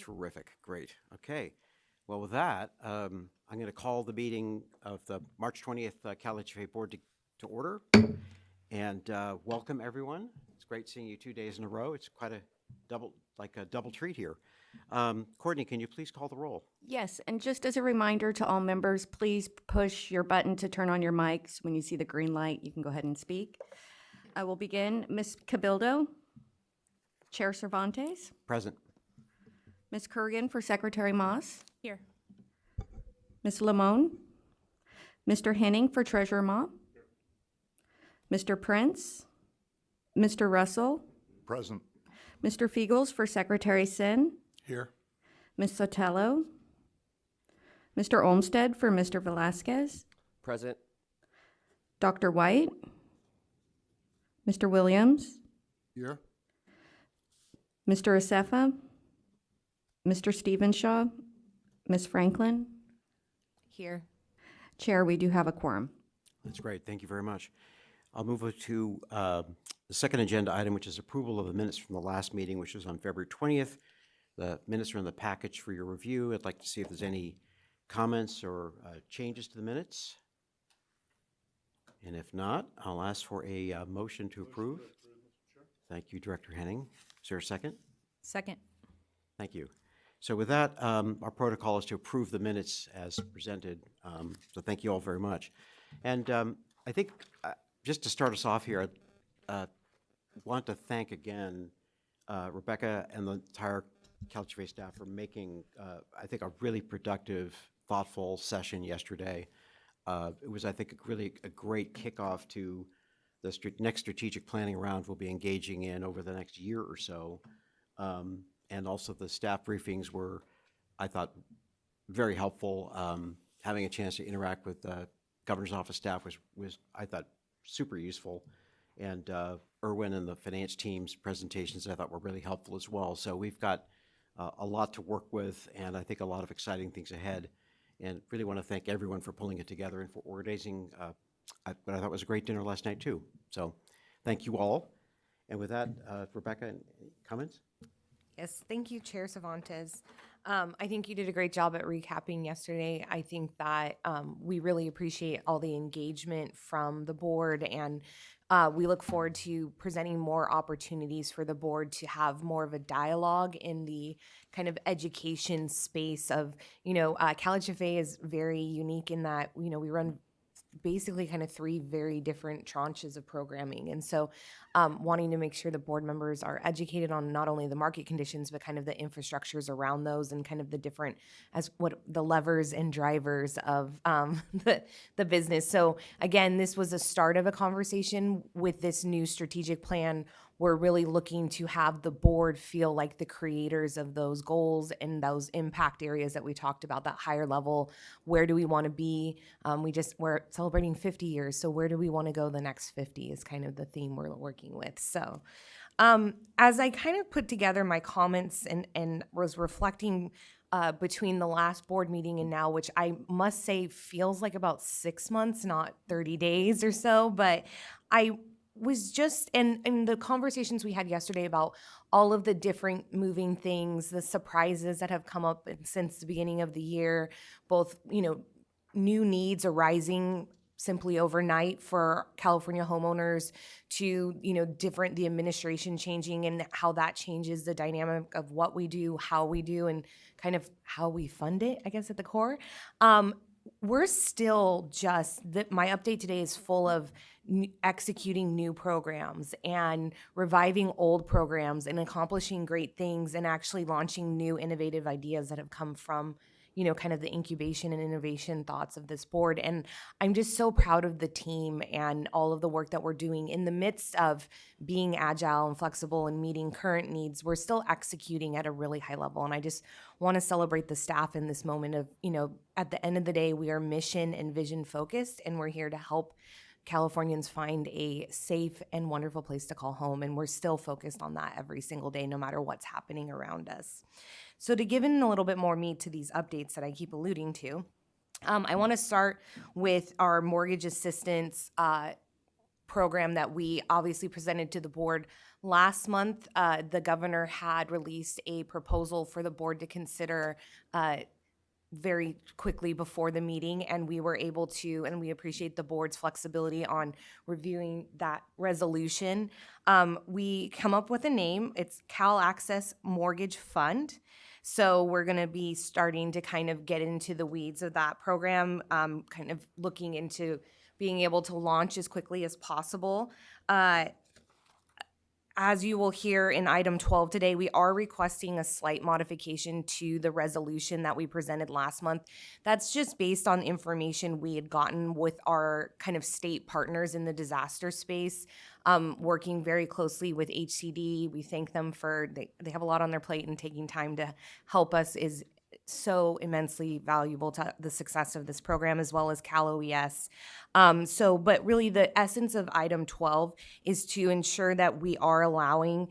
Terrific. Great. Okay. Well, with that, I'm going to call the meeting of the March 20th CalHFA Board to order. And welcome, everyone. It's great seeing you 2 days in a row. It's quite a double treat here. Courtney, can you please call the roll? Yes, and just as a reminder to all members, please push your button to turn on your mics. When you see the green light, you can go ahead and speak. I will begin. Ms. Cabildo, Chair Cervantes, Present. Ms. Kurgan for Secretary Moss, Here. Ms. Lamone, Mr. Henning for Treasurer Ma, Mr. Prince, Mr. Russell, Present. Mr. Fiegels for Secretary Sin, Here. Ms. Sotelo, Mr. Olmsted for Mr. Velasquez, Present. Dr. White, Mr. Williams, Here. Mr. Acefa, Mr. Stevenshaw, Ms. Franklin. Here. Chair, we do have a quorum. That's great. Thank you very much. I'll move to the second agenda item, which is approval of the minutes from the last meeting, which was on February 20th. The minutes are in the package for your review. I'd like to see if there's any comments or changes to the minutes. And if not, I'll ask for a motion to approve. Thank you, Director Henning. Is there a second? Second. Thank you. So with that, our protocol is to approve the minutes as presented. So thank you all very much. And I think just to start us off here, I want to thank again Rebecca and the entire CalHFA staff for making, I think, a really productive, thoughtful session yesterday. It was, I think, really a great kickoff to the next strategic planning round we'll be engaging in over the next year or so. And also the staff briefings were, I thought, very helpful. Having a chance to interact with the governor's office staff was I thought, super useful. And Erwin and the finance team's presentations I thought were really helpful as well. So we've got a lot to work with, and I think a lot of exciting things ahead. And really want to thank everyone for pulling it together and for organizing what I thought was a great dinner last night too. So thank you all. And with that, Rebecca, any comments? Yes, thank you, Chair Cervantes. I think you did a great job at recapping yesterday. I think that we really appreciate all the engagement from the board, and we look forward to presenting more opportunities for the board to have more of a dialogue in the kind of education space of, CalHFA is very unique in that, we run basically kind of three very different tranches of programming. And so wanting to make sure the board members are educated on not only the market conditions, but kind of the infrastructures around those and kind of the different, as what the levers and drivers of the business. So again, this was a start of a conversation with this new strategic plan. We're really looking to have the board feel like the creators of those goals and those impact areas that we talked about, that higher level. Where do we want to be? We're celebrating 50 years. So where do we want to go the next 50 is kind of the theme we're working with. So as I kind of put together my comments and was reflecting between the last board meeting and now, which I must say feels like about 6 months, not 30 days or so, but I was just, and the conversations we had yesterday about all of the different moving things, the surprises that have come up since the beginning of the year, both, new needs arising simply overnight for California homeowners to, the administration changing and how that changes the dynamic of what we do, how we do, and kind of how we fund it, I guess, at the core. We're still my update today is full of executing new programs and reviving old programs and accomplishing great things and actually launching new innovative ideas that have come from, kind of the incubation and innovation thoughts of this board. And I'm just so proud of the team and all of the work that we're doing in the midst of being agile and flexible and meeting current needs. We're still executing at a really high level. And I just want to celebrate the staff in this moment of, at the end of the day, we are mission and vision focused, and we're here to help Californians find a safe and wonderful place to call home. And we're still focused on that every single day, no matter what's happening around us. So to give in a little bit more meat to these updates that I keep alluding to, I want to start with our mortgage assistance program that we obviously presented to the board last month. The governor had released a proposal for the board to consider very quickly before the meeting, and we were able to, and we appreciate the board's flexibility on reviewing that resolution. We come up with a name. It's Cal Access Mortgage Fund. So we're going to be starting to kind of get into the weeds of that program, kind of looking into being able to launch as quickly as possible. As you will hear in item 12 today, we are requesting a slight modification to the resolution that we presented last month. That's just based on information we had gotten with our kind of state partners in the disaster space, working very closely with HCD. We thank them for, they have a lot on their plate, and taking time to help us is so immensely valuable to the success of this program, as well as CalOES. But really the essence of item 12 is to ensure that we are allowing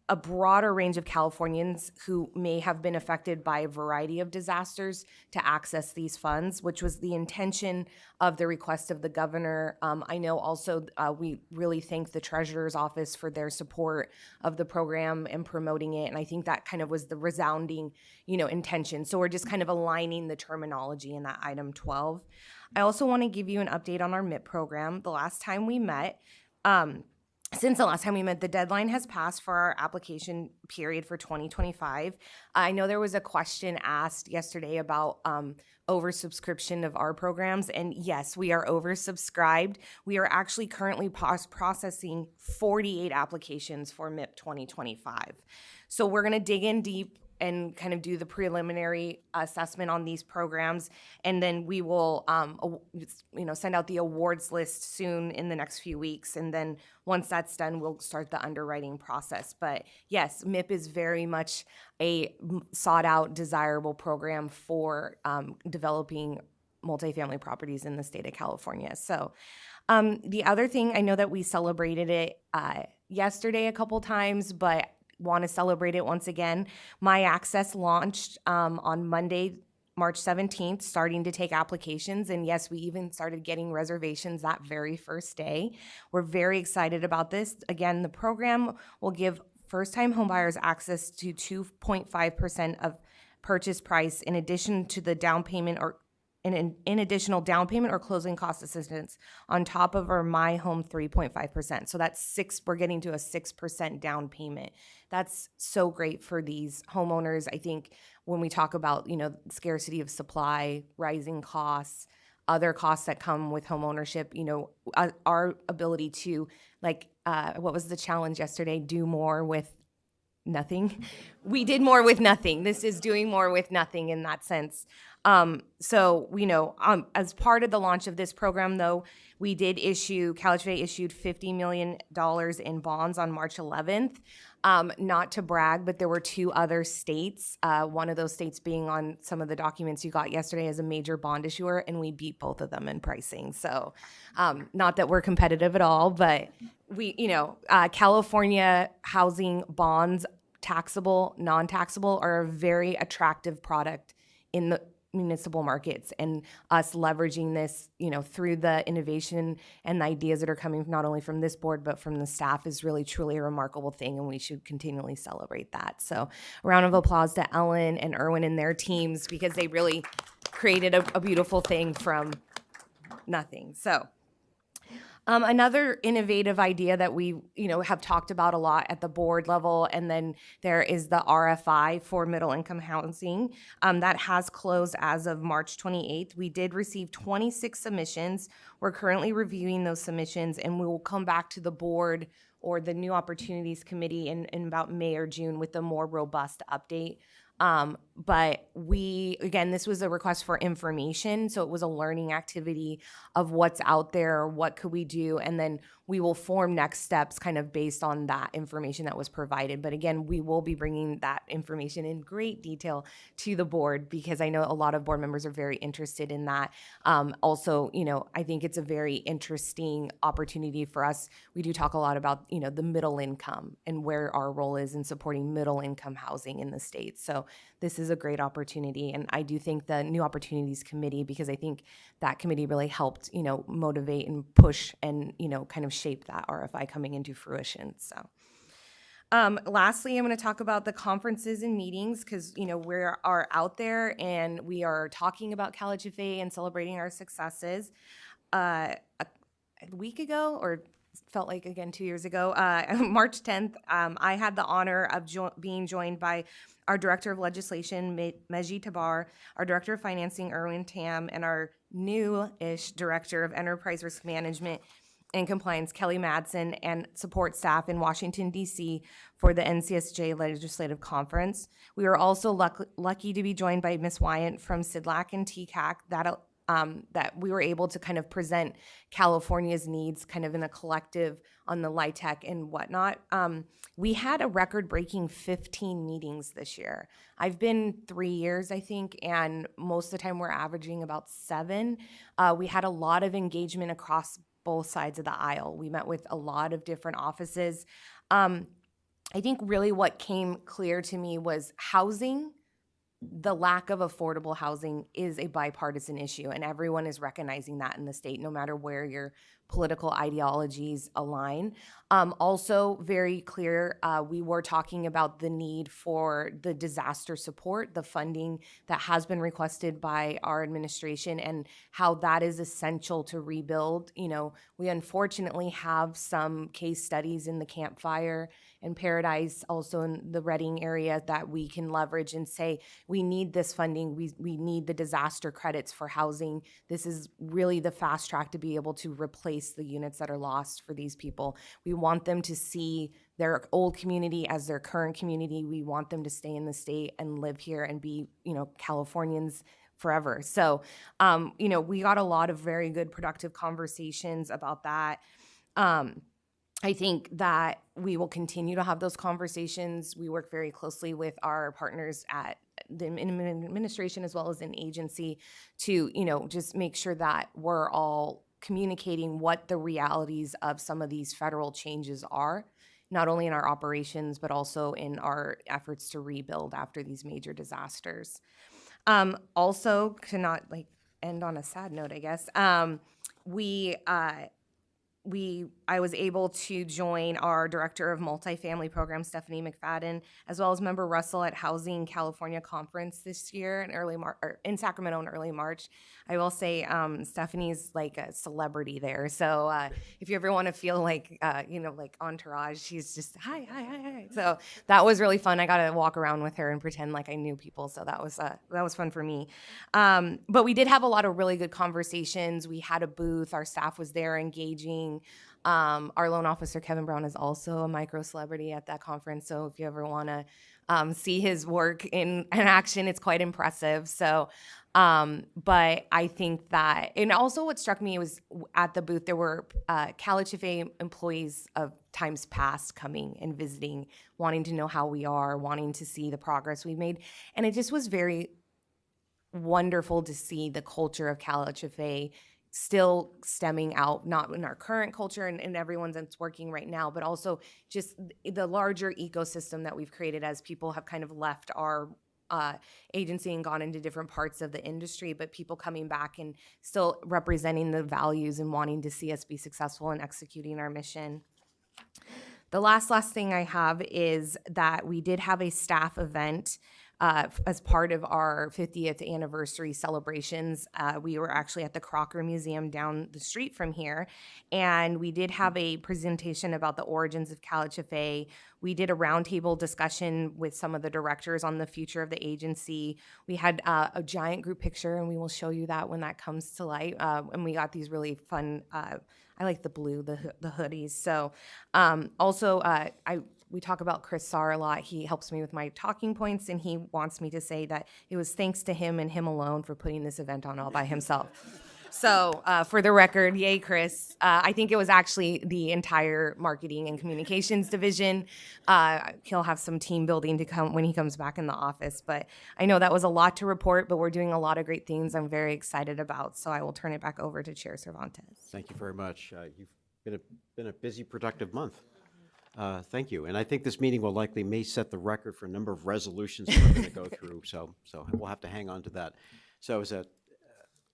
a broader range of Californians who may have been affected by a variety of disasters to access these funds, which was the intention of the request of the governor. I know also we really thank the treasurer's office for their support of the program and promoting it. And I think that kind of was the resounding, intention. So we're just kind of aligning the terminology in that item 12. I also want to give you an update on our MIP program. The last time we met, since the last time we met, the deadline has passed for our application period for 2025. I know there was a question asked yesterday about oversubscription of our programs, and yes, we are oversubscribed. We are actually currently processing 48 applications for MIP 2025. So we're going to dig in deep and kind of do the preliminary assessment on these programs, and then we will, send out the awards list soon in the next few weeks, and then once that's done, we'll start the underwriting process. But yes, MIP is very much a sought-out, desirable program for developing multifamily properties in the state of California. So the other thing, I know that we celebrated it yesterday a couple times, but want to celebrate it once again. My Access launched on Monday, March 17th, starting to take applications. And yes, we even started getting reservations that very first day. We're very excited about this. Again, the program will give first-time homebuyers access to 2.5% of purchase price in addition to the down payment or in additional down payment or closing cost assistance on top of our My Home 3.5%. So that's we're getting to a 6% down payment. That's so great for these homeowners. I think when we talk about, scarcity of supply, rising costs, other costs that come with home ownership, our ability to, what was the challenge yesterday? Do more with nothing. We did more with nothing. This is doing more with nothing in that sense. As part of the launch of this program, though, CalHFA issued $50 million in bonds on March 11th. Not to brag, but there were two other states, one of those states being on some of the documents you got yesterday as a major bond issuer, and we beat both of them in pricing. So not that we're competitive at all, but California housing bonds, taxable, non-taxable, are a very attractive product in the municipal markets, and us leveraging this, through the innovation and the ideas that are coming not only from this board, but from the staff is really truly a remarkable thing, and we should continually celebrate that. So a round of applause to Ellen and Erwin and their teams, because they really created a beautiful thing from nothing. So another innovative idea that we, have talked about a lot at the board level, and then there is the RFI for middle income housing that has closed as of March 28th. We did receive 26 submissions. We're currently reviewing those submissions, and we will come back to the board or the New Opportunities Committee in about May or June with a more robust update. But this was a request for information. So it was a learning activity of what's out there, what could we do, and then we will form next steps kind of based on that information that was provided. But again, we will be bringing that information in great detail to the board, because I know a lot of board members are very interested in that. Also, I think it's a very interesting opportunity for us. We do talk a lot about, the middle income and where our role is in supporting middle income housing in the state. So So this is a great opportunity. And I do think the New Opportunities Committee, because I think that committee really helped, motivate and push and, kind of shape that RFI coming into fruition. So. Lastly, I'm going to talk about the conferences and meetings because, we are out there and we are talking about CalHFA and celebrating our successes. A week ago, or felt like again 2 years ago, March 10th, I had the honor of being joined by our Director of Legislation, Meji Tabar, our Director of Financing, Erwin Tam, and our new-ish Director of Enterprise Risk Management and Compliance, Kelly Madsen, and support staff in Washington, D.C. for the NCSJ Legislative Conference. We were also lucky to be joined by Ms. Wyant from CIDLAC and TCAC that we were able to kind of present California's needs kind of in a collective on the LIHTC and whatnot. We had a record-breaking 15 meetings this year. I've been 3 years, I think, and most of the time we're averaging about 7. We had a lot of engagement across both sides of the aisle. We met with a lot of different offices. I think really what came clear to me was housing. The lack of affordable housing is a bipartisan issue, and everyone is recognizing that in the state, no matter where your political ideologies align. Also, very clear, we were talking about the need for the disaster support, the funding that has been requested by our administration, and how that is essential to rebuild. We unfortunately have some case studies in the Camp Fire and Paradise, also in the Reading area, that we can leverage and say, we need this funding, we need the disaster credits for housing. This is really the fast track to be able to replace the units that are lost for these people. We want them to see their old community as their current community. We want them to stay in the state and live here and be, Californians forever. So, we got a lot of very good, productive conversations about that. I think that we will continue to have those conversations. We work very closely with our partners at the administration as well as an agency to, just make sure that we're all communicating what the realities of some of these federal changes are, not only in our operations, but also in our efforts to rebuild after these major disasters. Also, to not end on a sad note, I guess, I was able to join our Director of Multifamily Programs, Stephanie McFadden, as well as Member Russell at Housing California Conference this year in Sacramento in early March. I will say Stephanie's like a celebrity there. So if you ever want to feel like, like Entourage, she's just, hi. So that was really fun. I got to walk around with her and pretend like I knew people. So that was fun for me. But we did have a lot of really good conversations. We had a booth. Our staff was there engaging. Our loan officer, Kevin Brown, is also a micro celebrity at that conference. So if you ever want to see his work in action, it's quite impressive. So, but I think that, and also what struck me was at the booth, there were CalHFA employees of times past coming and visiting, wanting to know how we are, wanting to see the progress we've made. And it just was very wonderful to see the culture of CalHFA still stemming out, not in our current culture and everyone that's working right now, but also just the larger ecosystem that we've created as people have kind of left our agency and gone into different parts of the industry, but people coming back and still representing the values and wanting to see us be successful in executing our mission. The last thing I have is that we did have a staff event as part of our 50th anniversary celebrations. We were actually at the Crocker Museum down the street from here, and we did have a presentation about the origins of CalHFA. We did a roundtable discussion with some of the directors on the future of the agency. We had a giant group picture, and we will show you that when that comes to light. And we got these really fun, I like the blue, the hoodies. So also, we talk about Chris Sarr a lot. He helps me with my talking points, and he wants me to say that it was thanks to him and him alone for putting this event on all by himself. So for the record, yay, Chris. I think it was actually the entire marketing and communications division. He'll have some team building to come when he comes back in the office. But I know that was a lot to report, but we're doing a lot of great things I'm very excited about. So I will turn it back over to Chair Cervantes. Thank you very much. You've been a busy, productive month. Thank you. And I think this meeting will likely may set the record for a number of resolutions we're going to go through. So we'll have to hang on to that. So as a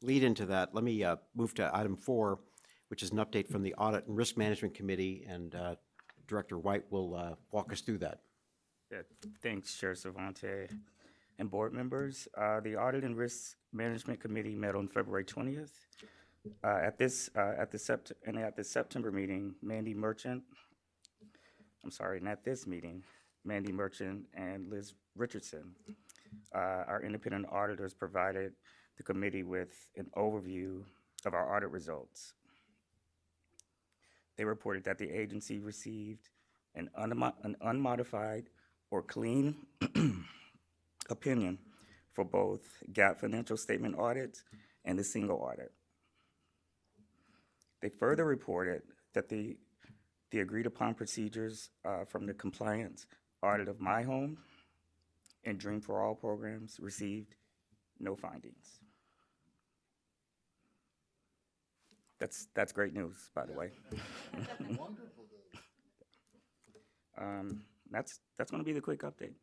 lead into that, let me move to item 4, which is an update from the Audit and Risk Management Committee, and Director White will walk us through that. Yeah, thanks, Chair Savante and board members. The Audit and Risk Management Committee met on February 20th. At the September meeting, Mandy Merchant and Liz Richardson, our independent auditors, provided the committee with an overview of our audit results. They reported that the agency received an unmodified or clean opinion for both GAAP financial statement audits and the single audit. They further reported that the agreed upon procedures from the compliance audit of My Home and Dream for All programs received no findings. That's great news, by the way. Wonderful. That's going to be the quick update.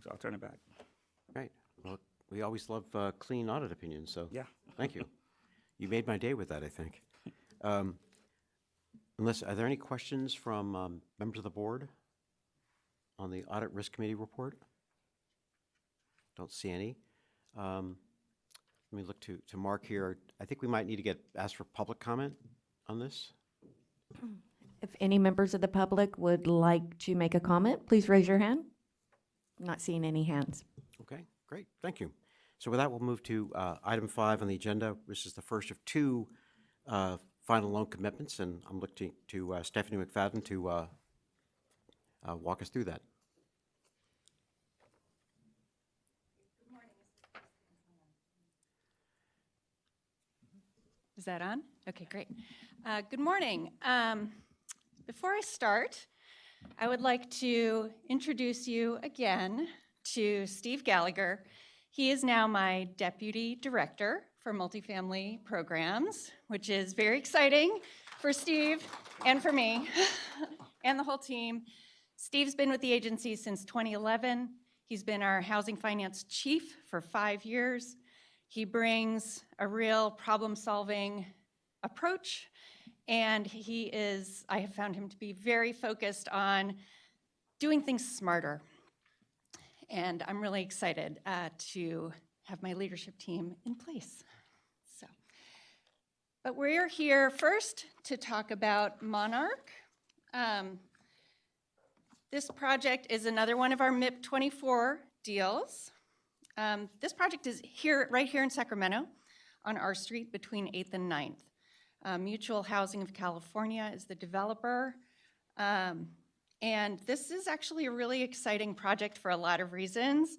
So I'll turn it back. Right. Well, we always love clean audit opinions, so Yeah. thank you. You made my day with that, I think. Are there any questions from members of the board on the Audit Risk Committee report? Don't see any. Let me look to Mark here. I think we might need to ask for public comment on this. If any members of the public would like to make a comment, please raise your hand. I'm not seeing any hands. Okay, great, thank you. So with that, we'll move to item 5 on the agenda. This is the first of 2 final loan commitments, and I'm looking to Stephanie McFadden to walk us through that. Is that on? Okay, great. Good morning. Before I start, I would like to introduce you again to Steve Gallagher. He is now my Deputy Director for Multifamily Programs, which is very exciting for Steve and for me and the whole team. Steve's been with the agency since 2011. He's been our Housing Finance Chief for 5 years. He brings a real problem-solving approach, and I have found him to be very focused on doing things smarter. And I'm really excited to have my leadership team in place. But we're here first to talk about Monarch. This project is another one of our MIP 24 deals. This project is right here in Sacramento on R Street between 8th and 9th. Mutual Housing of California is the developer. And this is actually a really exciting project for a lot of reasons.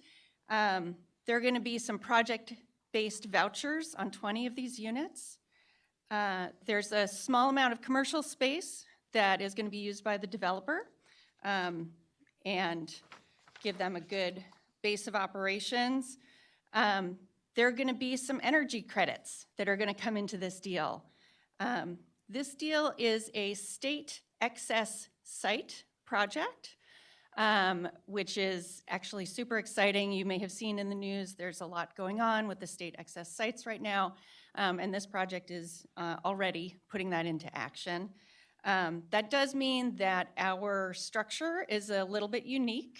There are going to be some project-based vouchers on 20 of these units. There's a small amount of commercial space that is going to be used by the developer and give them a good base of operations. There are going to be some energy credits that are going to come into this deal. This deal is a state excess site project, which is actually super exciting. You may have seen in the news there's a lot going on with the state excess sites right now, and this project is already putting that into action. That does mean that our structure is a little bit unique.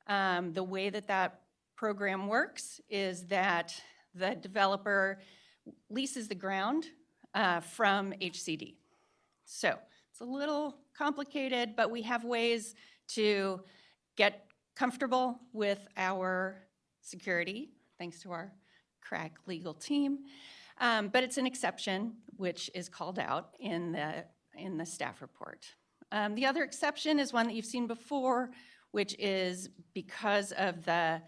The way that program works is that the developer leases the ground from HCD. So it's a little complicated, but we have ways to get comfortable with our security, thanks to our crack legal team. But it's an exception, which is called out in the staff report. The other exception is one that you've seen before, which is because of the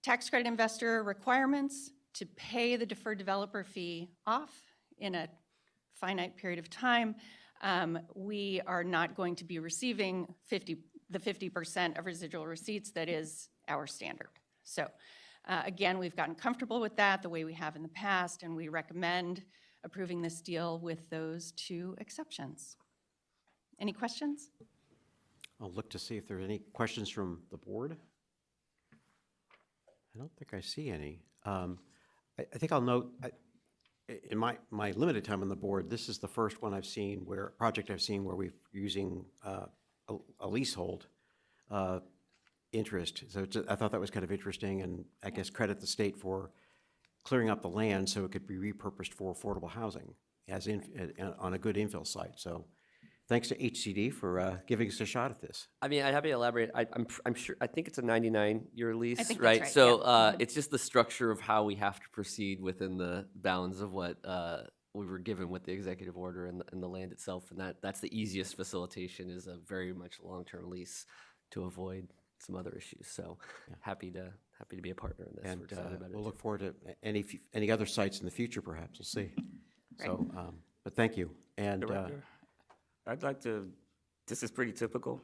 tax credit investor requirements to pay the deferred developer fee off in a finite period of time, we are not going to be receiving the 50% of residual receipts that is our standard. So again, we've gotten comfortable with that the way we have in the past, and we recommend approving this deal with those 2 exceptions. Any questions? I'll look to see if there are any questions from the board. I don't think I see any. I think I'll note, in my limited time on the board, this is the first one I've seen project I've seen where we're using a leasehold interest. So I thought that was kind of interesting, and I guess credit the state for clearing up the land so it could be repurposed for affordable housing on a good infill site. So thanks to HCD for giving us a shot at this. I mean, I'd happy to elaborate. I'm sure, I think it's a 99-year lease, think that's right? right, So yeah. it's just the structure of how we have to proceed within the bounds of what we were given with the executive order and the land itself. And that's the easiest facilitation, is a very much long-term lease to avoid some other issues. So happy to be a partner in this. And We're excited about it. we'll too. look forward to any other sites in the future, perhaps. We'll see. So, but thank you. And Director, I'd like to, this is pretty typical.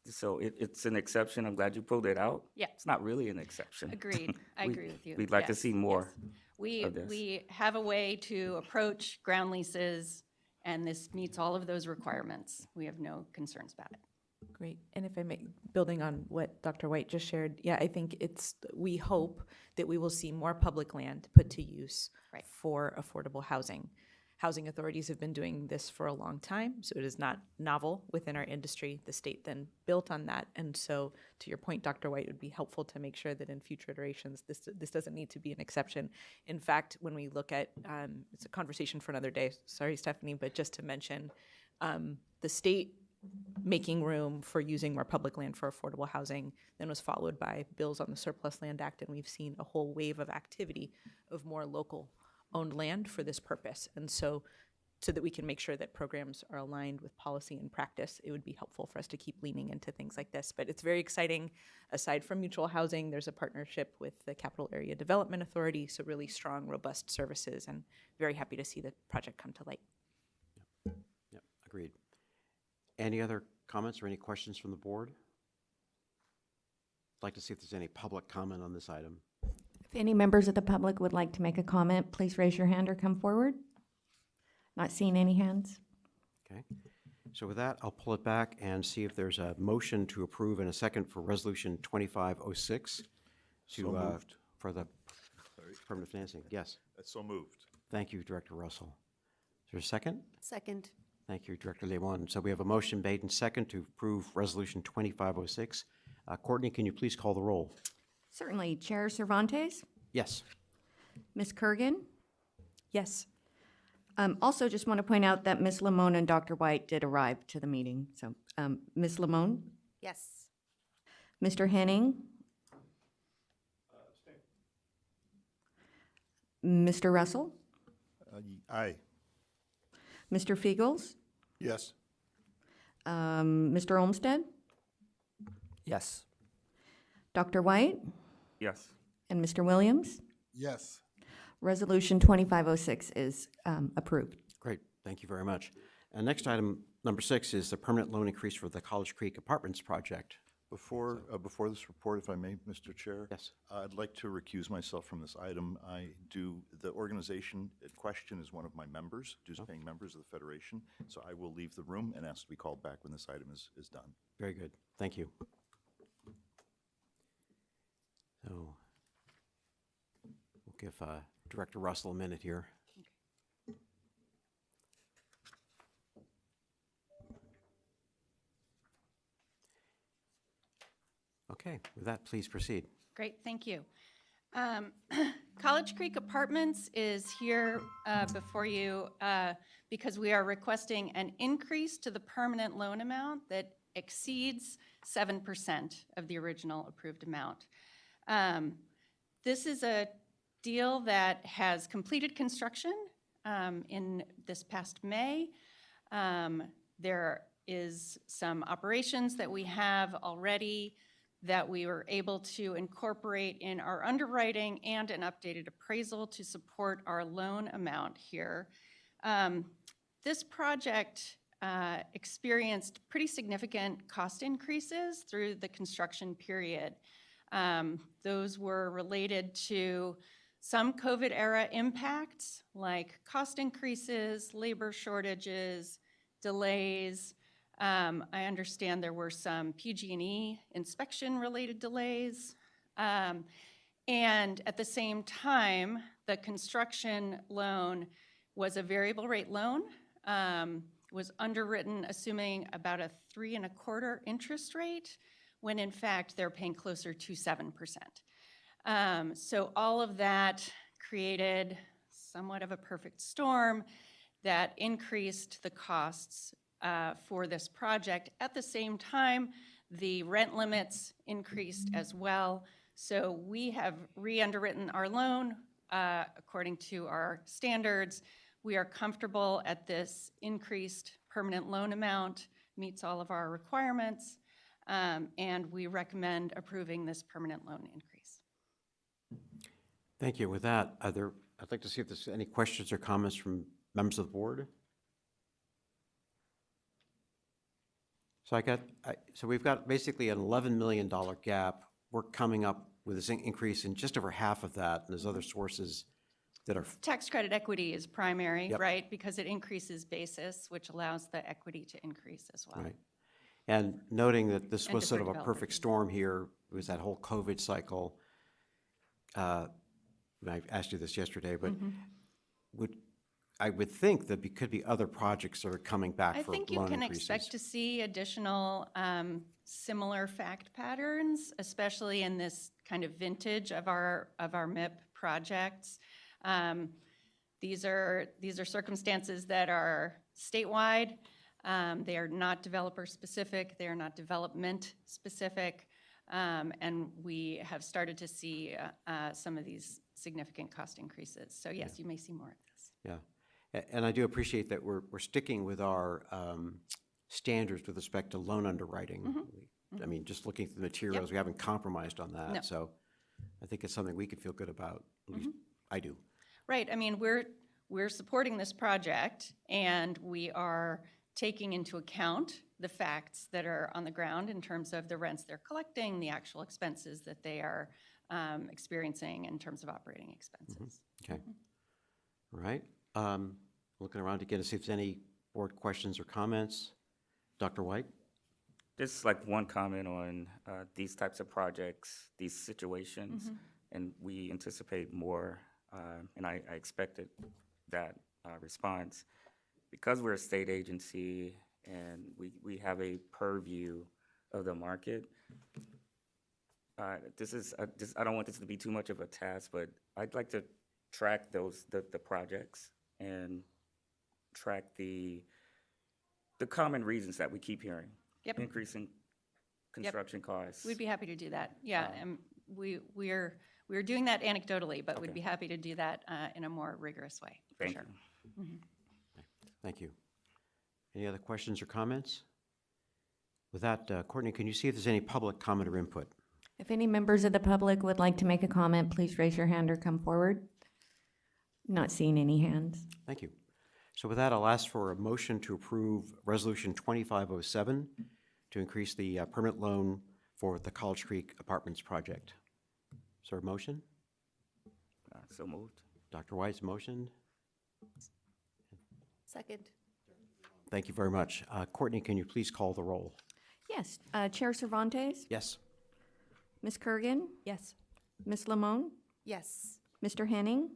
So it's an exception. I'm glad you pulled it out. Yeah. It's not really an exception. Agreed. I agree with you. We'd like to Yes, see more yes. of this. We have a way to approach ground leases, and this meets all of those requirements. We have no concerns about it. Great. And if I may, building on what Dr. White just shared, yeah, I think we hope that we will see more public land put to use Right. for affordable housing. Housing authorities have been doing this for a long time, so it is not novel within our industry. The state then built on that. And so, to your point, Dr. White, it would be helpful to make sure that in future iterations, this doesn't need to be an exception. In fact, when we look at, it's a conversation for another day, sorry, Stephanie, but just to mention, the state making room for using more public land for affordable housing then was followed by bills on the Surplus Land Act, and we've seen a whole wave of activity of more local owned land for this purpose. And so that we can make sure that programs are aligned with policy and practice, it would be helpful for us to keep leaning into things like this. But it's very exciting. Aside from mutual housing, there's a partnership with the Capital Area Development Authority, so really strong, robust services, and very happy to see the project come to light. Yep, agreed. Any other comments or any questions from the board? I'd like to see if there's any public comment on this item. If any members of the public would like to make a comment, please raise your hand or come forward. Not seeing any hands. Okay. So with that, I'll pull it back and see if there's a motion to approve and a second for Resolution 2506 So moved. for the permanent financing. Yes. So moved. Thank you, Director Russell. Is there a second? Second. Thank you, Director Lewan. So we have a motion made and second to approve Resolution 2506. Courtney, can you please call the roll? Certainly. Chair Cervantes, Yes. Ms. Kurgan. Yes. Also, just want to point out that Ms. Limon and Dr. White did arrive to the meeting. So, Ms. Limon, Yes. Mr. Henning, Mr. Russell, Aye. Mr. Fiegels, Yes. Mr. Olmsted, Yes. Dr. White, Yes. and Mr. Williams. Yes. Resolution 2506 is approved. Great. Thank you very much. And next item, number 6, is the permanent loan increase for the College Creek Apartments project. Before this report, if I may, Mr. Chair? Yes. I'd like to recuse myself from this item. The organization in question is one of my members, dues-paying members of the Federation, so I will leave the room and ask to be called back when this item is done. Very good. Thank you. So we'll give Director Russell a minute here. Okay, with that, please proceed. Great, thank you. College Creek Apartments is here before you because we are requesting an increase to the permanent loan amount that exceeds 7% of the original approved amount. This is a deal that has completed construction in this past May. There is some operations that we have already that we were able to incorporate in our underwriting and an updated appraisal to support our loan amount here. This project experienced pretty significant cost increases through the construction period. Those were related to some COVID-era impacts like cost increases, labor shortages, delays, I understand there were some PG&E inspection-related delays. And at the same time, the construction loan was a variable rate loan, was underwritten assuming about a 3.25% interest rate, when in fact they're paying closer to 7%. So all of that created somewhat of a perfect storm that increased the costs for this project. At the same time, the rent limits increased as well. So we have re-underwritten our loan according to our standards. We are comfortable at this increased permanent loan amount, meets all of our requirements, and we recommend approving this permanent loan increase. Thank you. With that, I'd like to see if there's any questions or comments from members of the board. So so we've got basically an $11 million gap. We're coming up with this increase in just over half of that, and there's other sources that are, Tax credit equity is primary, Yep. right? Because it increases basis, which allows the equity to increase as well. right? And noting that this And was sort of deferred a development. perfect storm here, it was that whole COVID cycle. I asked you this yesterday, but I would think that there could be other projects that are coming back I for think you loan can increases. expect to see additional similar fact patterns, especially in this kind of vintage of our MIP projects. These are circumstances that are statewide. They are not developer specific. They are not development specific. And we have started to see some of these significant cost increases. So yes, you may see more of this. Yeah, and I do appreciate that we're sticking with our standards with respect to loan underwriting. I mean, just looking through the materials, we haven't compromised on that. No. So I think it's something we could feel good about, at least I do. Right, I mean, we're supporting this project, and we are taking into account the facts that are on the ground in terms of the rents they're collecting, the actual expenses that they are experiencing in terms of operating expenses. Okay. All right. Looking around again to see if there's any board questions or comments. Dr. White? Just like one comment on these types of projects, these situations, and we anticipate more, and I expected that response. Because we're a state agency and we have a purview of the market, I don't want this to be too much of a task, but I'd like to track the projects and track the common reasons that we keep hearing. Yep. Increasing construction costs. We'd be happy to do that, yeah, and we're doing that anecdotally, but we'd be happy to do that in a more rigorous way, for Thank sure. you. Thank you. Any other questions or comments? With that, Courtney, can you see if there's any public comment or input? If any members of the public would like to make a comment, please raise your hand or come forward. Not seeing any hands. Thank you. So with that, I'll ask for a motion to approve Resolution 2507 to increase the permanent loan for the College Creek Apartments project. Is there a motion? So moved. Dr. White's motion. Second. Thank you very much. Courtney, can you please call the roll? Yes, Chair Cervantes, Yes. Ms. Kurgan, Yes. Ms. Lamone, Yes. Mr. Henning,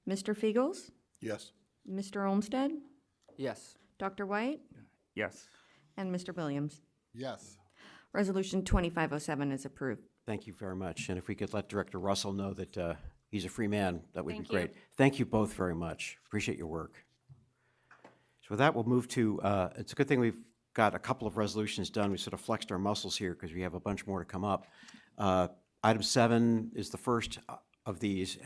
Mr. Fiegels, Yes. Mr. Olmsted, Yes. Dr. White, Yes. and Mr. Williams. Yes. Resolution 2507 is approved. Thank you very much. And if we could let Director Russell know that he's a free man, that would be Thank you. great. Thank you both very much. Appreciate your work. So with that, we'll move to, it's a good thing we've got a couple of resolutions done. We sort of flexed our muscles here because we have a bunch more to come up. Item 7 is the first of these,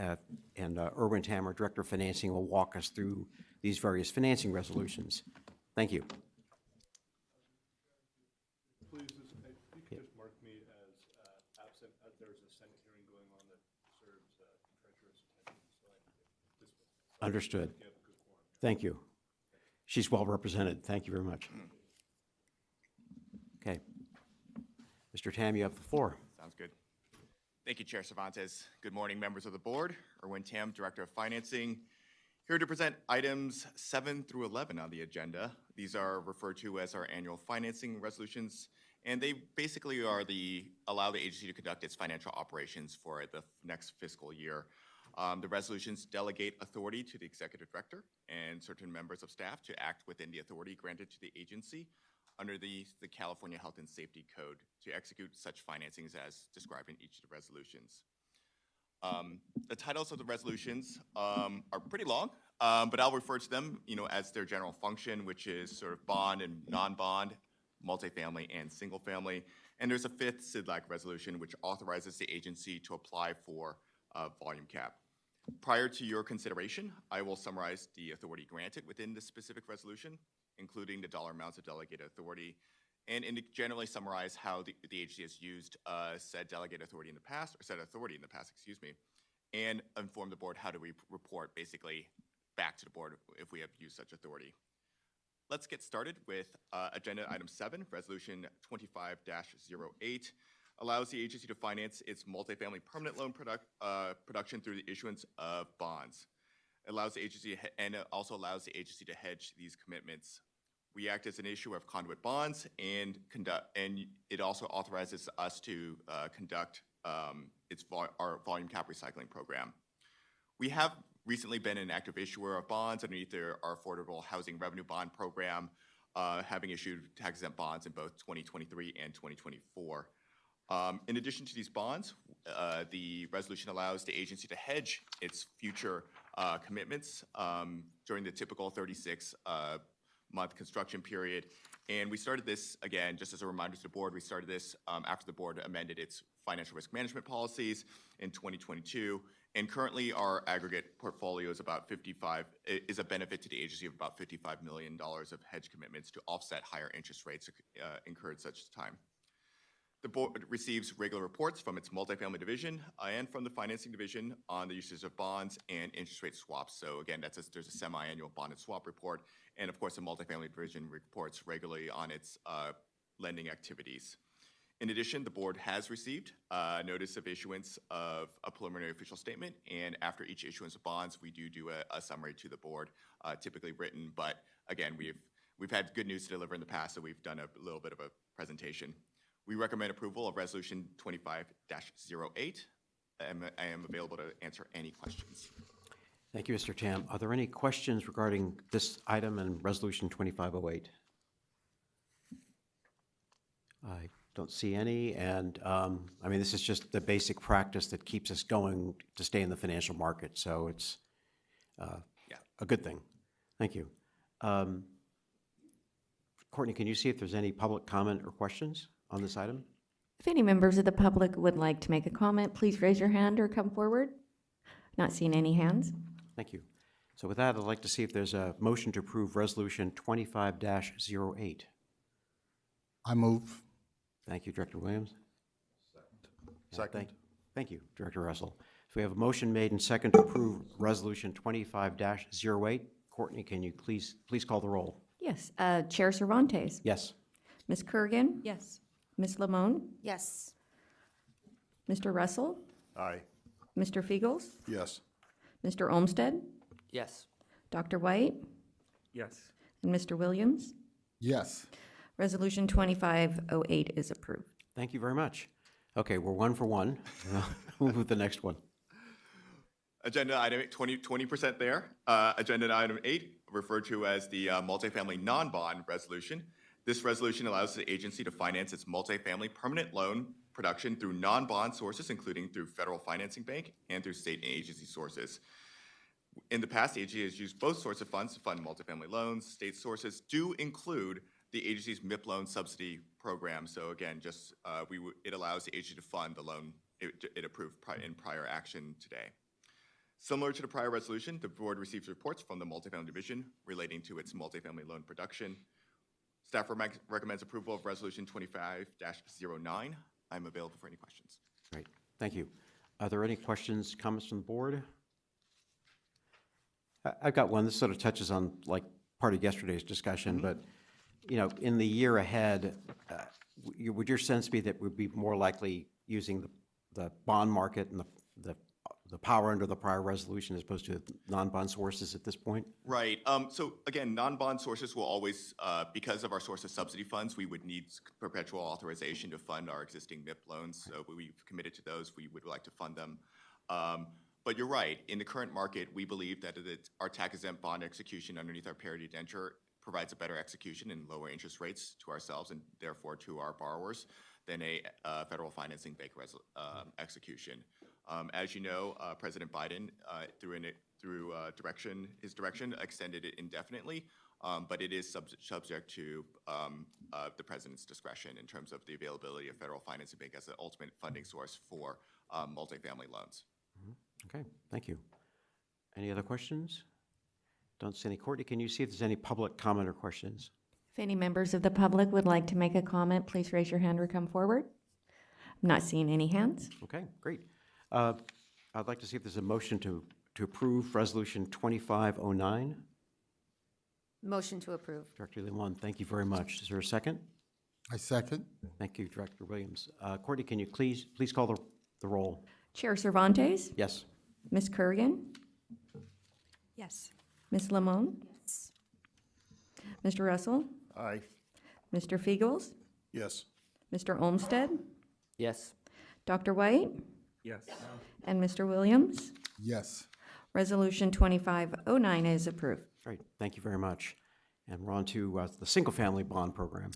and Erwin Tammer, Director of Financing, will walk us through these various financing resolutions. Thank you. Please, you can just mark me as absent. There's a Senate hearing going on that serves treasurer's attention, so I just Understood. Thank you. She's well represented. Thank you very much. Okay. Mr. Tam, you have the floor. Sounds good. Thank you, Chair Cervantes. Good morning, members of the board. Erwin Tam, Director of Financing, Here to present items 7 through 11 on the agenda. These are referred to as our annual financing resolutions, and they basically are allow the agency to conduct its financial operations for the next fiscal year. The resolutions delegate authority to the executive director and certain members of staff to act within the authority granted to the agency under the California Health and Safety Code to execute such financings as described in each of the resolutions. The titles of the resolutions are pretty long, but I'll refer to them, as their general function, which is sort of bond and non-bond, multifamily and single family. And there's a fifth SID-like resolution, which authorizes the agency to apply for a volume cap. Prior to your consideration, I will summarize the authority granted within the specific resolution, including the dollar amounts of delegated authority, and generally summarize how the agency has used said delegated authority in the past, or said authority in the past, and inform the board how do we report basically back to the board if we have used such authority. Let's get started with agenda item 7, resolution 25-08. Allows the agency to finance its multifamily permanent loan production through the issuance of bonds. It allows the agency and it also allows the agency to hedge these commitments. We act as an issuer of conduit bonds and it also authorizes us to conduct our volume cap recycling program. We have recently been an active issuer of bonds underneath our affordable housing revenue bond program, having issued tax-exempt bonds in both 2023 and 2024. In addition to these bonds, the resolution allows the agency to hedge its future commitments during the typical 36-month construction period. And we started this, again, just as a reminder to the board, we started this after the board amended its financial risk management policies in 2022. And currently our aggregate portfolio is is a benefit to the agency of about $55 million of hedge commitments to offset higher interest rates incurred such time. The board receives regular reports from its multifamily division and from the financing division on the uses of bonds and interest rate swaps. So again, there's a semi-annual bond and swap report. And of course, the multifamily division reports regularly on its lending activities. In addition, the board has received a notice of issuance of a preliminary official statement. And after each issuance of bonds, we do a summary to the board, typically written. But again, we've had good news to deliver in the past, so we've done a little bit of a presentation. We recommend approval of resolution 25-08. I am available to answer any questions. Thank you, Mr. Tam. Are there any questions regarding this item and resolution 2508? I don't see any, and this is just the basic practice that keeps us going to stay in the financial market, so it's a good thing. Thank you. Courtney, can you see if there's any public comment or questions on this item? If any members of the public would like to make a comment, please raise your hand or come forward. Not seeing any hands. Thank you. So with that, I'd like to see if there's a motion to approve resolution 25-08. I move. Thank you, Director Williams. Second. Thank you, Director Russell. So we have a motion made and second to approve resolution 25-08. Courtney, can you please call the roll? Yes. Chair Cervantes. Yes. Ms. Kurgan. Yes. Ms. Lamone. Yes. Mr. Russell. Aye. Mr. Fiegels. Yes. Mr. Olmsted. Yes. Dr. White. Yes. And Mr. Williams. Yes. Resolution 2508 is approved. Thank you very much. Okay, we're 1 for 1. We'll move to the next one. Agenda item 20% there. Agenda item 8, referred to as the multifamily non-bond resolution. This resolution allows the agency to finance its multifamily permanent loan production through non-bond sources, including through Federal Financing Bank and through state and agency sources. In the past, the agency has used both sorts of funds to fund multifamily loans. State sources do include the agency's MIP loan subsidy program. So again, it allows the agency to fund the loan it approved in prior action today. Similar to the prior resolution, the board receives reports from the multifamily division relating to its multifamily loan production. Staff recommends approval of resolution 25-09. I'm available for any questions. Great, thank you. Are there any questions, comments from the board? I've got one. This sort of touches on like part of yesterday's discussion, but in the year ahead, would your sense be that we'd be more likely using the bond market and the the power under the prior resolution as opposed to non-bond sources at this point? Right. So again, non-bond sources will always, because of our source of subsidy funds, we would need perpetual authorization to fund our existing MIP loans. So we've committed to those. We would like to fund them. But you're right. In the current market, we believe that our tax-exempt bond execution underneath our parity indenture provides a better execution and lower interest rates to ourselves and therefore to our borrowers than a federal financing bank execution. As you know, President Biden, through his direction, extended it indefinitely, but it is subject to the president's discretion in terms of the availability of federal financing bank as the ultimate funding source for multifamily loans. Okay, thank you. Any other questions? Don't see any. Courtney, can you see if there's any public comment or questions? If any members of the public would like to make a comment, please raise your hand or come forward. I'm not seeing any hands. Okay, great. I'd like to see if there's a motion to approve Resolution 2509. Motion to approve. Director Lewan, thank you very much. Is there a second? I second. Thank you, Director Williams. Courtney, can you please call the roll? Chair Cervantes? Yes. Ms. Kurgan? Yes. Ms. Lamone? Mr. Russell? Aye. Mr. Fiegels? Yes. Mr. Olmsted? Yes. Dr. White? Yes. And Mr. Williams? Yes. Resolution 2509 is approved. Great, thank you very much. And we're on to the single-family bond program.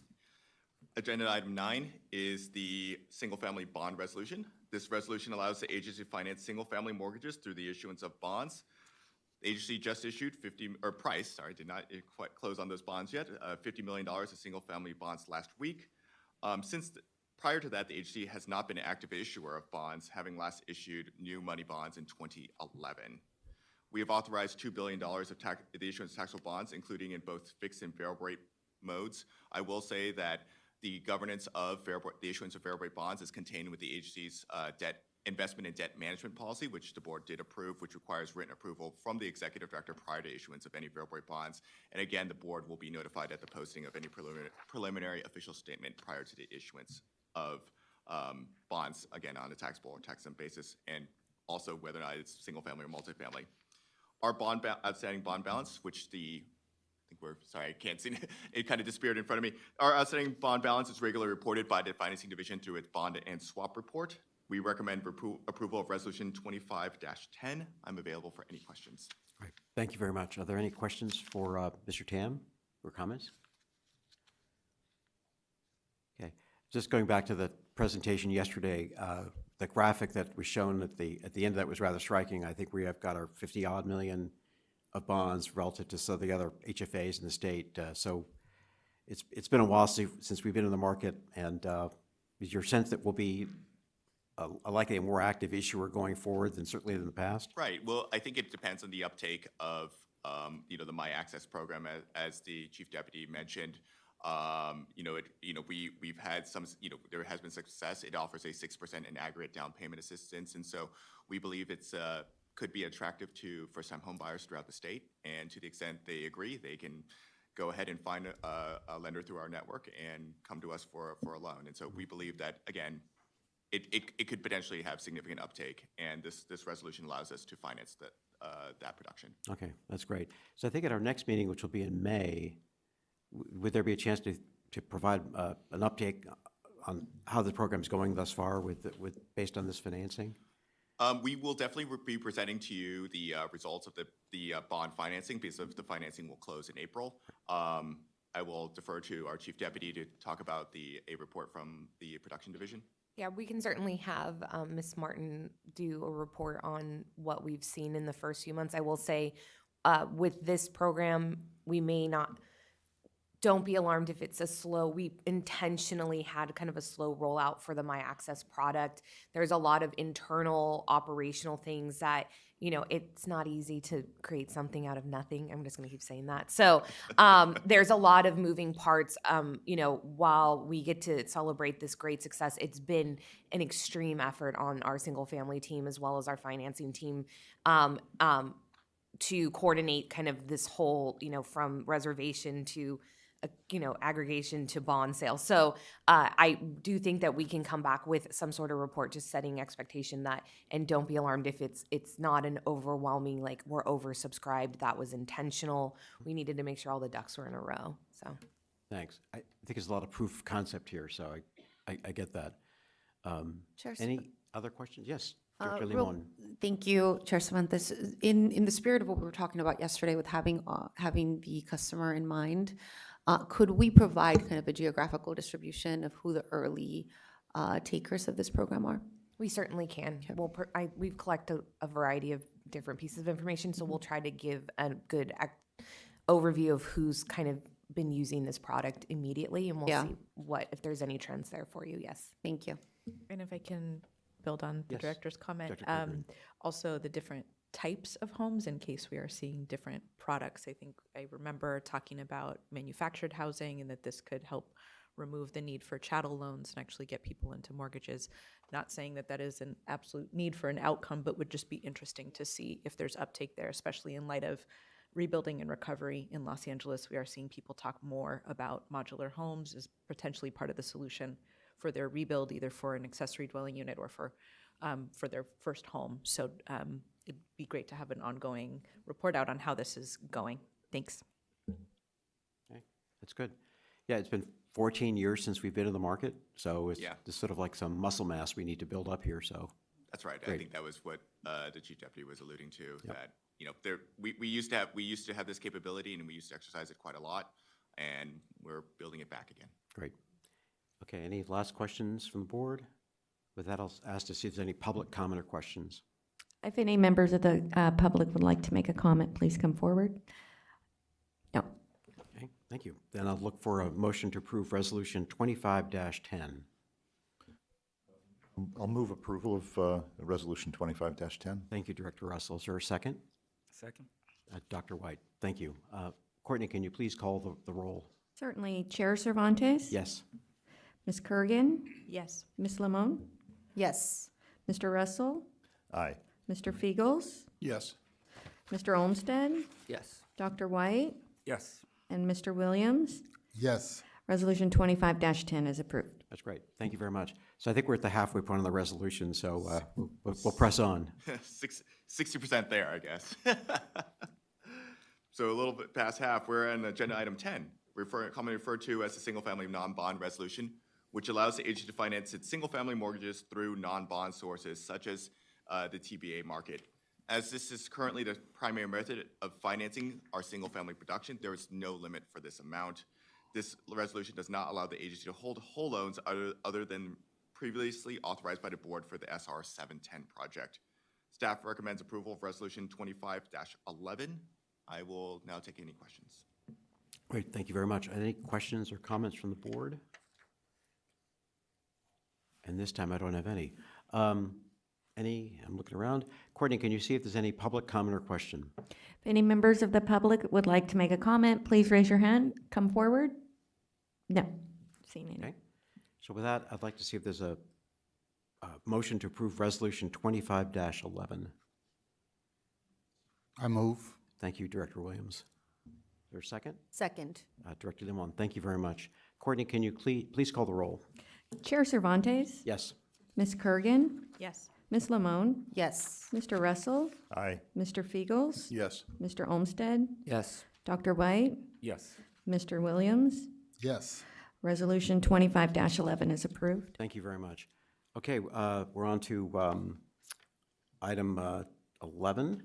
Agenda item 9 is the single-family bond resolution. This resolution allows the agency to finance single-family mortgages through the issuance of bonds. The agency just issued did not quite close on those bonds yet, $50 million of single-family bonds last week. Prior to that, the agency has not been an active issuer of bonds, having last issued new money bonds in 2011. We have authorized $2 billion of the issuance of taxable bonds, including in both fixed and variable rate modes. I will say that the governance of the issuance of variable rate bonds is contained with the agency's investment and debt management policy, which the board did approve, which requires written approval from the executive director prior to issuance of any variable rate bonds. And again, the board will be notified at the posting of any preliminary official statement prior to the issuance of bonds, again, on a taxable or tax-exempt basis, and also whether or not it's single-family or multifamily. Our outstanding bond balance, which I can't see, it kind of disappeared in front of me. Our outstanding bond balance is regularly reported by the Financing Division through its bond and swap report. We recommend approval of Resolution 25-10. I'm available for any questions. All right, thank you very much. Are there any questions for Mr. Tam or comments? Okay, just going back to the presentation yesterday, the graphic that was shown at the end of that was rather striking. I think we have got our 50-odd million of bonds relative to some of the other HFAs in the state. So it's been a while since we've been in the market, and is your sense that we'll be likely a more active issuer going forward than certainly in the past? Right. Well, I think it depends on the uptake of the My Access program, as the chief deputy mentioned. We've had some. There has been success. It offers a 6% in aggregate down payment assistance, and so we believe it's could be attractive to first-time home buyers throughout the state. And to the extent they agree, they can go ahead and find a lender through our network and come to us for a loan. And so we believe that, again, it could potentially have significant uptake, and this resolution allows us to finance that production. Okay, that's great. So I think at our next meeting, which will be in May, would there be a chance to provide an update on how the program's going thus far based on this financing? We will definitely be presenting to you the results of the bond financing, because of the financing will close in April. I will defer to our chief deputy to talk about a report from the production division. Yeah, we can certainly have Ms. Martin do a report on what we've seen in the first few months. I will say, with this program, don't be alarmed if it's we intentionally had kind of a slow rollout for the My Access product. There's a lot of internal operational things that, it's not easy to create something out of nothing. I'm just going to keep saying that. So there's a lot of moving parts. While we get to celebrate this great success, it's been an extreme effort on our single family team as well as our financing team to coordinate kind of this whole, from reservation to aggregation to bond sales. So I do think that we can come back with some sort of report, just setting expectation that, and don't be alarmed if it's not an overwhelming, like we're oversubscribed. That was intentional. We needed to make sure all the ducks were in a row. So Thanks. I think there's a lot of proof of concept here, so I get that. Chair Any other questions? Yes, Director Real- Limon. Thank you, Chair Cervantes. In the spirit of what we were talking about yesterday with having the customer in mind, could we provide kind of a geographical distribution of who the early takers of this program are? we certainly can. We've collected a variety of different pieces of information, so we'll try to give a good overview of who's kind of been using this product immediately, and we'll Yeah. see if there's any trends there for you. Yes. Thank you. And if I can build on the Yes. director's comment, Director Gregory. also the different types of homes in case we are seeing different products. I think I remember talking about manufactured housing and that this could help remove the need for chattel loans and actually get people into mortgages. Not saying that that is an absolute need for an outcome, but would just be interesting to see if there's uptake there, especially in light of rebuilding and recovery in Los Angeles. We are seeing people talk more about modular homes as potentially part of the solution for their rebuild, either for an accessory dwelling unit or for their first home. So it'd be great to have an ongoing report out on how this is going. Thanks. Okay, that's good. Yeah, it's been 14 years since we've been in the market, so it's Yeah. just sort of like some muscle mass we need to build up here, so. That's right. I Great. think that was what the chief deputy was alluding to, that, we used to have this capability, and we used to exercise it quite a lot, and we're building it back again. Great. Okay, any last questions from the board? With that, I'll ask to see if there's any public comment or questions. If any members of the public would like to make a comment, please come forward. No. Okay, thank you. Then I'll look for a motion to approve Resolution 25-10. I'll move approval of Resolution 25-10. Thank you, Director Russell. Is there a second? Second? Dr. White, thank you. Courtney, can you please call the roll? Certainly. Chair Cervantes? Yes. Ms. Kurgan? Yes. Ms. Limon? Yes. Mr. Russell? Aye. Mr. Fiegels? Yes. Mr. Olmsted? Yes. Dr. White? Yes. And Mr. Williams? Yes. Resolution 25-10 is approved. That's great. Thank you very much. So I think we're at the halfway point on the resolution, so we'll press on. 60% there, I guess. So a little bit past half, we're on agenda item 10, commonly referred to as the single-family non-bond resolution, which allows the agency to finance its single-family mortgages through non-bond sources such as the TBA market. As this is currently the primary method of financing our single-family production, there is no limit for this amount. This resolution does not allow the agency to hold whole loans other than previously authorized by the board for the SR 710 project. Staff recommends approval of Resolution 25-11. I will now take any questions. Great, thank you very much. Any questions or comments from the board? And this time I don't have any. I'm looking around. Courtney, can you see if there's any public comment or question? If any members of the public would like to make a comment, please raise your hand. Come forward. No. Seeing any. Okay. So with that, I'd like to see if there's a motion to approve Resolution 25-11. I move. Thank you, Director Williams. Is there a second? Second. Director Limon, thank you very much. Courtney, can you please call the roll? Chair Cervantes? Yes. Ms. Kurgan? Yes. Ms. Limon? Yes. Mr. Russell? Aye. Mr. Fiegels? Yes. Mr. Olmsted? Yes. Dr. White? Yes. Mr. Williams? Yes. Resolution 25-11 is approved. Thank you very much. Okay, we're on to item 11,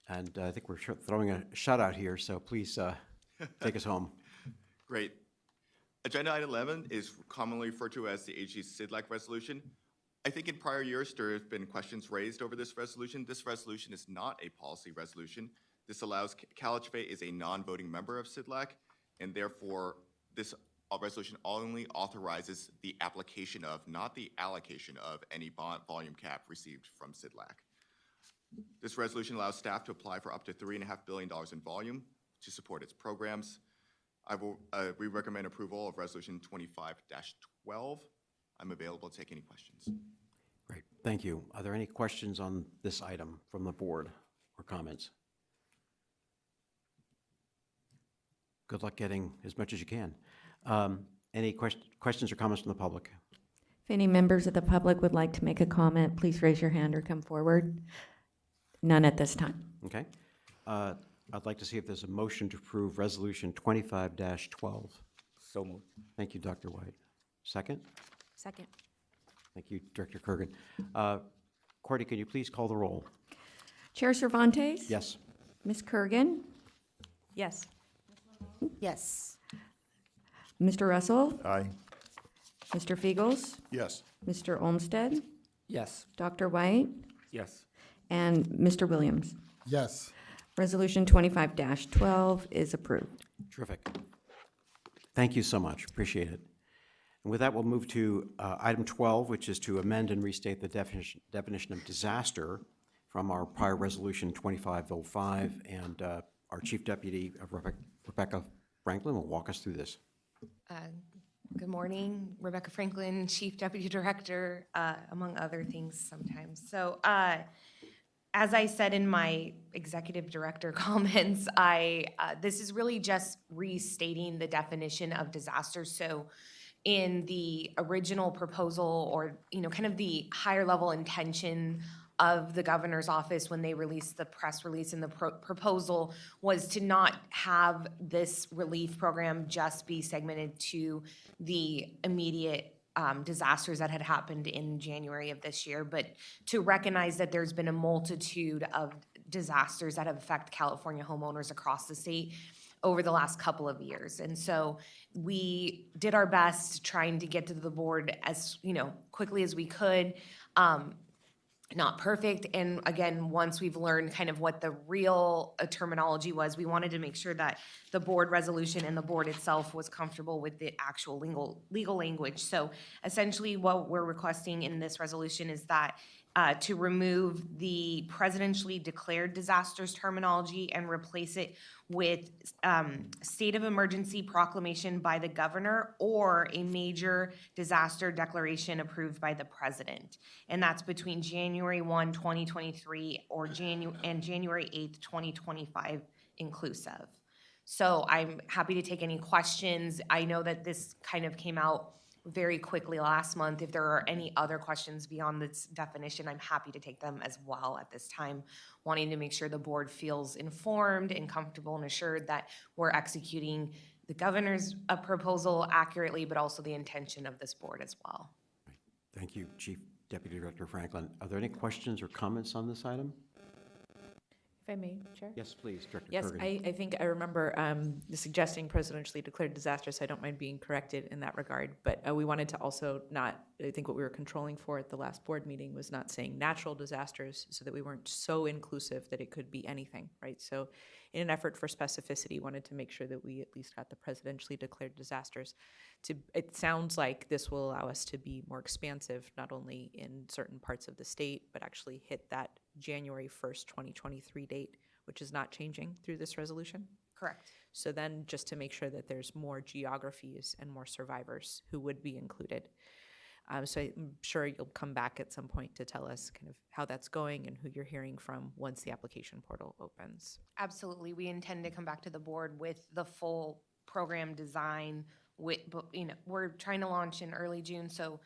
and I think we're throwing a shutout here, so please take us home. Great. Agenda item 11 is commonly referred to as the agency's SIDLAC resolution. I think in prior years, there have been questions raised over this resolution. This resolution is not a policy resolution. This allows, CalHFA is a non-voting member of SIDLAC, and therefore this resolution only authorizes the application of, not the allocation of, any bond volume cap received from SIDLAC. This resolution allows staff to apply for up to $3.5 billion in volume to support its programs. We recommend approval of Resolution 25-12. I'm available to take any questions. Great, thank you. Are there any questions on this item from the board or comments? good luck getting as much as you can. Any questions or comments from the public? If any members of the public would like to make a comment, please raise your hand or come forward. None at this time. Okay. I'd like to see if there's a motion to approve Resolution 25-12. So moved. Thank you, Dr. White. Second? Second. Thank you, Director Kurgan. Courtney, can you please call the roll? Chair Cervantes? Yes. Ms. Kurgan? Yes. Yes. Mr. Russell? Aye. Mr. Fiegels? Yes. Mr. Olmsted? Yes. Dr. White? Yes. And Mr. Williams? Yes. Resolution 25-12 is approved. Terrific. Thank you so much. Appreciate it. And with that, we'll move to item 12, which is to amend and restate the definition of disaster from our prior resolution 2505. And our Chief Deputy, Rebecca Franklin, will walk us through this. Good morning, Rebecca Franklin, Chief Deputy Director, among other things sometimes. So as I said in my executive director comments, this is really just restating the definition of disaster. So in the original proposal, or kind of the higher level intention of the governor's office when they released the press release and the proposal, was to not have this relief program just be segmented to the immediate disasters that had happened in January of this year, but to recognize that there's been a multitude of disasters that have affected California homeowners across the state over the last couple of years. And so we did our best trying to get to the board as quickly as we could. Not perfect. And again, once we've learned kind of what the real terminology was, we wanted to make sure that the board resolution and the board itself was comfortable with the actual legal language. So essentially what we're requesting in this resolution is that to remove the presidentially declared disasters terminology and replace it with state of emergency proclamation by the governor or a major disaster declaration approved by the president. And that's between January 1, 2023 and January 8th, 2025 inclusive. So I'm happy to take any questions. I know that this kind of came out very quickly last month. If there are any other questions beyond this definition, I'm happy to take them as well at this time, wanting to make sure the board feels informed and comfortable and assured that we're executing the governor's proposal accurately, but also the intention of this board as well. Thank you, Chief Deputy Director Franklin. Are there any questions or comments on this item? If I may, Chair? Yes, please, Director Yes, Kurgan. I think I remember suggesting presidentially declared disaster, so I don't mind being corrected in that regard. But we wanted to also not, I think what we were controlling for at the last board meeting was not saying natural disasters, so that we weren't so inclusive that it could be anything, right? So in an effort for specificity, wanted to make sure that we at least got the presidentially declared disasters. It sounds like this will allow us to be more expansive, not only in certain parts of the state, but actually hit that January 1st, 2023 date, which is not changing through this resolution. Correct. So then just to make sure that there's more geographies and more survivors who would be included. So I'm sure you'll come back at some point to tell us kind of how that's going and who you're hearing from once the application portal opens. Absolutely. We intend to come back to the board with the full program design. We're trying to launch in early June, so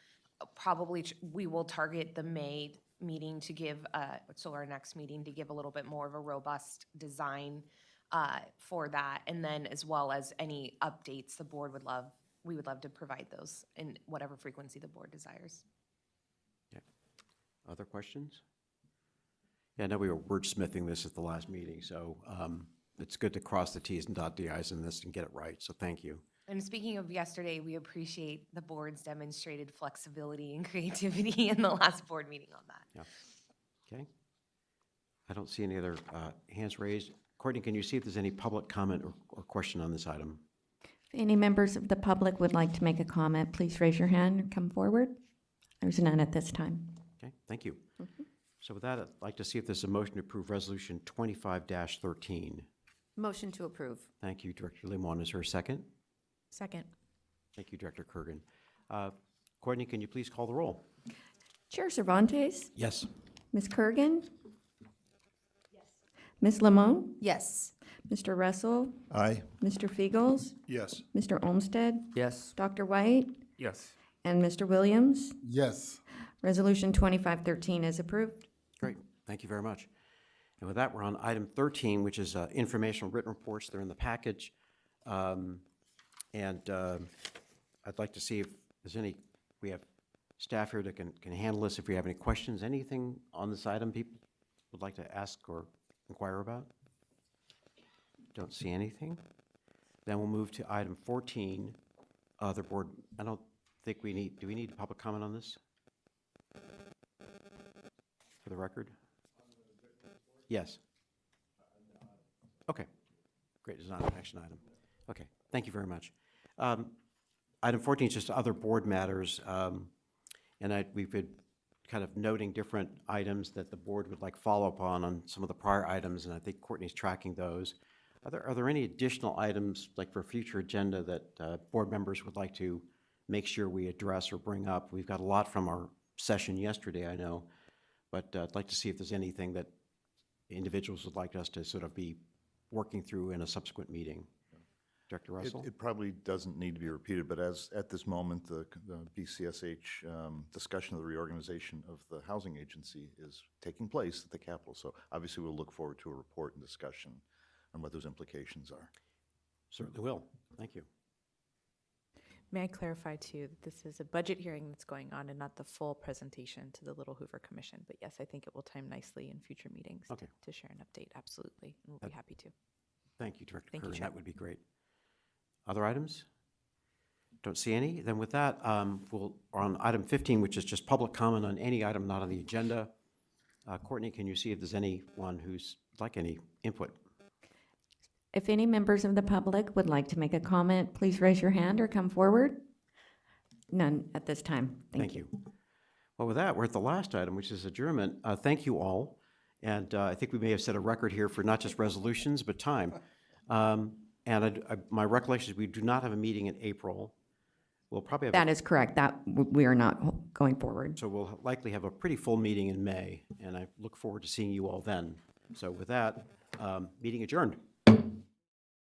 probably we will target the May meeting to give, so our next meeting to give a little bit more of a robust design for that. And then as well as any updates the board would love, we would love to provide those in whatever frequency the board desires. Yeah. Other questions? Yeah, I know we were wordsmithing this at the last meeting, so it's good to cross the Ts and dot the Is in this and get it right, so thank you. And speaking of yesterday, we appreciate the board's demonstrated flexibility and creativity in the last board meeting on that. Yeah. Okay. I don't see any other hands raised. Courtney, can you see if there's any public comment or question on this item? If any members of the public would like to make a comment, please raise your hand or come forward. There's none at this time. Okay, thank you. So with that, I'd like to see if there's a motion to approve Resolution 25-13. Motion to approve. Thank you, Director Limon. Is there a second? Second. Thank you, Director Kurgan. Courtney, can you please call the roll? Chair Cervantes? Yes. Ms. Kurgan? Yes. Ms. Limon? Yes. Mr. Russell, Aye. Mr. Fiegels, Yes. Mr. Olmsted, Yes. Dr. White, Yes. and Mr. Williams. Yes. Resolution 2513 is approved. Great, thank you very much. And with that, we're on item 13, which is informational written reports. They're in the package. And I'd like to see if there's any, we have staff here that can handle this. If we have any questions, anything on this item people would like to ask or inquire about? Don't see anything. Then we'll move to item 14, other board. I don't think we need, do we need public comment on this? For the record? Yes. Okay, great, it's not an action item. Okay, thank you very much. Item 14 is just other board matters, and we've been kind of noting different items that the board would like follow-up on some of the prior items, and I think Courtney's tracking those. Are there any additional items, like for future agenda, that board members would like to make sure we address or bring up? We've got a lot from our session yesterday, I know, but I'd like to see if there's anything that individuals would like us to sort of be working through in a subsequent meeting. Director Russell? It probably doesn't need to be repeated, but at this moment, the BCSH discussion of the reorganization of the housing agency is taking place at the Capitol. So obviously, we'll look forward to a report and discussion on what those implications are. Certainly will. Thank you. May I clarify too, that this is a budget hearing that's going on and not the full presentation to the Little Hoover Commission. But yes, I think it will time nicely in future meetings Okay. to share an update, absolutely, and we'll be happy to. Thank you, Director Thank you, Curran. Chair. That would be great. Other items? Don't see any. Then with that, we're on item 15, which is just public comment on any item not on the agenda. Courtney, can you see if there's anyone who's like any input? If any members of the public would like to make a comment, please raise your hand or come forward. None at this time. Thank you. Well, with that, we're at the last item, which is adjournment. Thank you all. And I think we may have set a record here for not just resolutions, but time. And my recollection is we do not have a meeting in April. We'll probably have, That is correct. We are not going forward. so we'll likely have a pretty full meeting in May, and I look forward to seeing you all then. So with that, meeting adjourned.